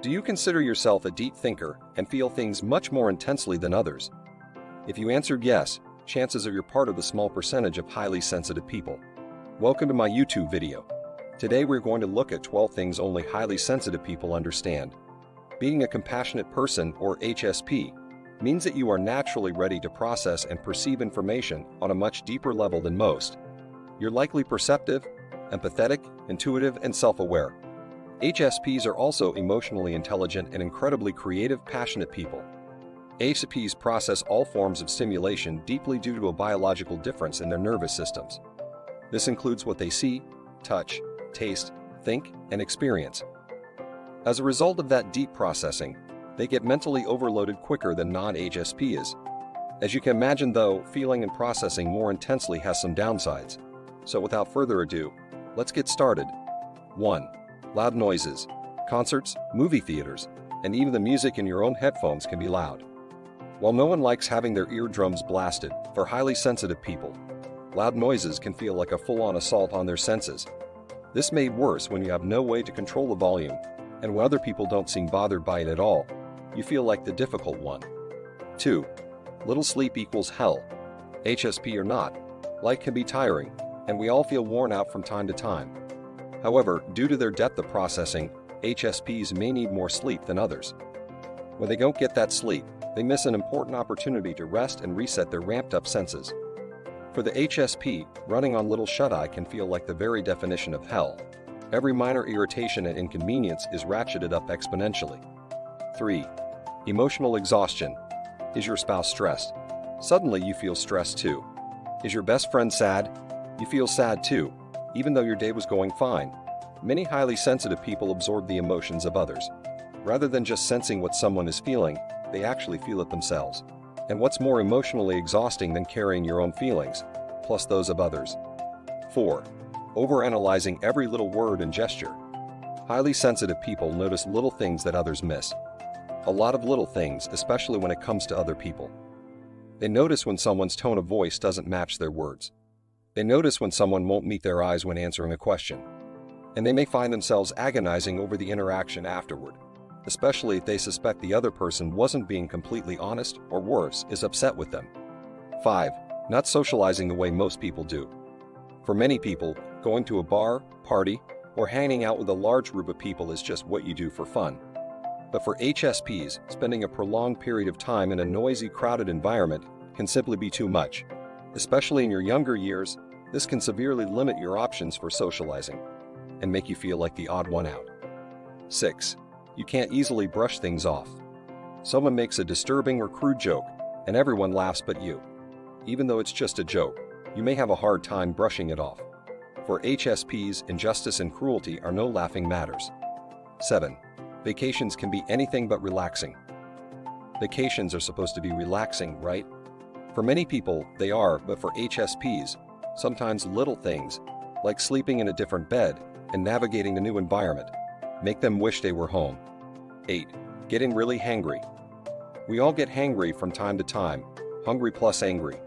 Do you consider yourself a deep thinker and feel things much more intensely than others? If you answered yes, chances are you're part of the small percentage of highly sensitive people. Welcome to my YouTube video. Today we're going to look at 12 things only highly sensitive people understand. Being a compassionate person, or HSP, means that you are naturally ready to process and perceive information on a much deeper level than most. You're likely perceptive, empathetic, intuitive, and self-aware. HSPs are also emotionally intelligent and incredibly creative, passionate people. HSPs process all forms of stimulation deeply due to a biological difference in their nervous systems. This includes what they see, touch, taste, think, and experience. As a result of that deep processing, they get mentally overloaded quicker than non-HSP is. As you can imagine, though, feeling and processing more intensely has some downsides. So without further ado, let's get started. 1. Loud noises. Concerts, movie theaters, and even the music in your own headphones can be loud. While no one likes having their eardrums blasted, for highly sensitive people, loud noises can feel like a full-on assault on their senses. This made worse when you have no way to control the volume, and when other people don't seem bothered by it at all, you feel like the difficult one. 2. Little sleep equals hell. HSP or not, life can be tiring, and we all feel worn out from time to time. However, due to their depth of processing, HSPs may need more sleep than others. When they don't get that sleep, they miss an important opportunity to rest and reset their ramped-up senses. For the HSP, running on little shut-eye can feel like the very definition of hell. Every minor irritation and inconvenience is ratcheted up exponentially. 3. Emotional exhaustion. Is your spouse stressed? Suddenly you feel stressed too. Is your best friend sad? You feel sad too, even though your day was going fine. Many highly sensitive people absorb the emotions of others. Rather than just sensing what someone is feeling, they actually feel it themselves. And what's more emotionally exhausting than carrying your own feelings, plus those of others? 4. Overanalyzing every little word and gesture. Highly sensitive people notice little things that others miss. A lot of little things, especially when it comes to other people. They notice when someone's tone of voice doesn't match their words. They notice when someone won't meet their eyes when answering a question. And they may find themselves agonizing over the interaction afterward, especially if they suspect the other person wasn't being completely honest or worse, is upset with them. 5. Not socializing the way most people do. For many people, going to a bar, party, or hanging out with a large group of people is just what you do for fun. But for HSPs, spending a prolonged period of time in a noisy, crowded environment can simply be too much. Especially in your younger years, this can severely limit your options for socializing and make you feel like the odd one out. 6. You can't easily brush things off. Someone makes a disturbing or crude joke, and everyone laughs but you. Even though it's just a joke, you may have a hard time brushing it off. For HSPs, injustice and cruelty are no laughing matters. 7. Vacations can be anything but relaxing. Vacations are supposed to be relaxing, right? For many people, they are, but for HSPs, sometimes little things, like sleeping in a different bed and navigating a new environment, make them wish they were home. 8. Getting really hangry. We all get hangry from time to time, hungry plus angry.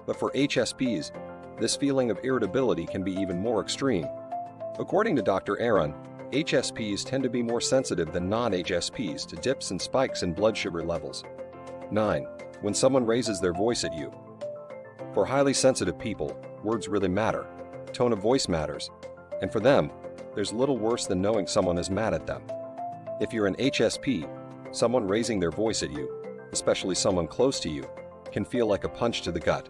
But for HSPs, this feeling of irritability can be even more extreme. According to Dr. Aaron, HSPs tend to be more sensitive than non-HSPs to dips and spikes in blood sugar levels. 9. When someone raises their voice at you. For highly sensitive people, words really matter. Tone of voice matters. And for them, there's little worse than knowing someone is mad at them. If you're an HSP, someone raising their voice at you, especially someone close to you, can feel like a punch to the gut.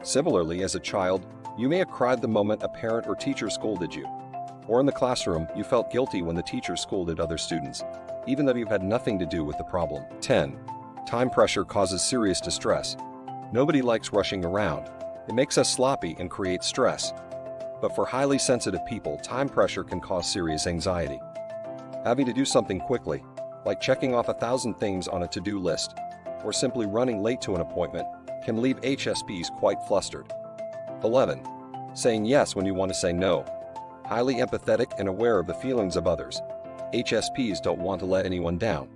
Similarly, as a child, you may have cried the moment a parent or teacher scolded you. Or in the classroom, you felt guilty when the teacher scolded other students, even though you had nothing to do with the problem. 10. Time pressure causes serious distress. Nobody likes rushing around. It makes us sloppy and creates stress. But for highly sensitive people, time pressure can cause serious anxiety. Having to do something quickly, like checking off 1,000 things on a to-do list, or simply running late to an appointment, can leave HSPs quite flustered. 11. Saying yes when you want to say no. Highly empathetic and aware of the feelings of others, HSPs don't want to let anyone down.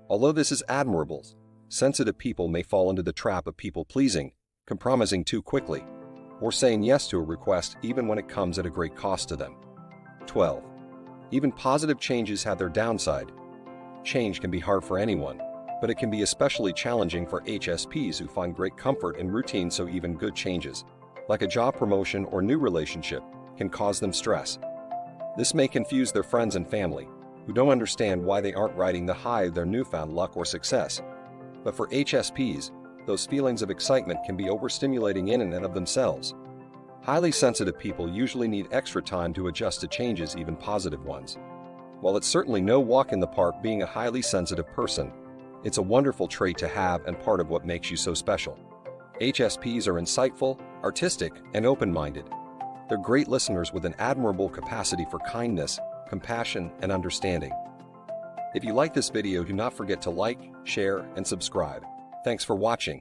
Although this is admirable, sensitive people may fall into the trap of people-pleasing, compromising too quickly, or saying yes to a request even when it comes at a great cost to them. 12. Even positive changes have their downside. Change can be hard for anyone, but it can be especially challenging for HSPs who find great comfort in routine, so even good changes, like a job promotion or new relationship, can cause them stress. This may confuse their friends and family, who don't understand why they aren't riding the high of their newfound luck or success. But for HSPs, those feelings of excitement can be overstimulating in and of themselves. Highly sensitive people usually need extra time to adjust to changes, even positive ones. While it's certainly no walk in the park being a highly sensitive person, it's a wonderful trait to have and part of what makes you so special. HSPs are insightful, artistic, and open-minded. They're great listeners with an admirable capacity for kindness, compassion, and understanding. If you like this video, do not forget to like, share, and subscribe. Thanks for watching.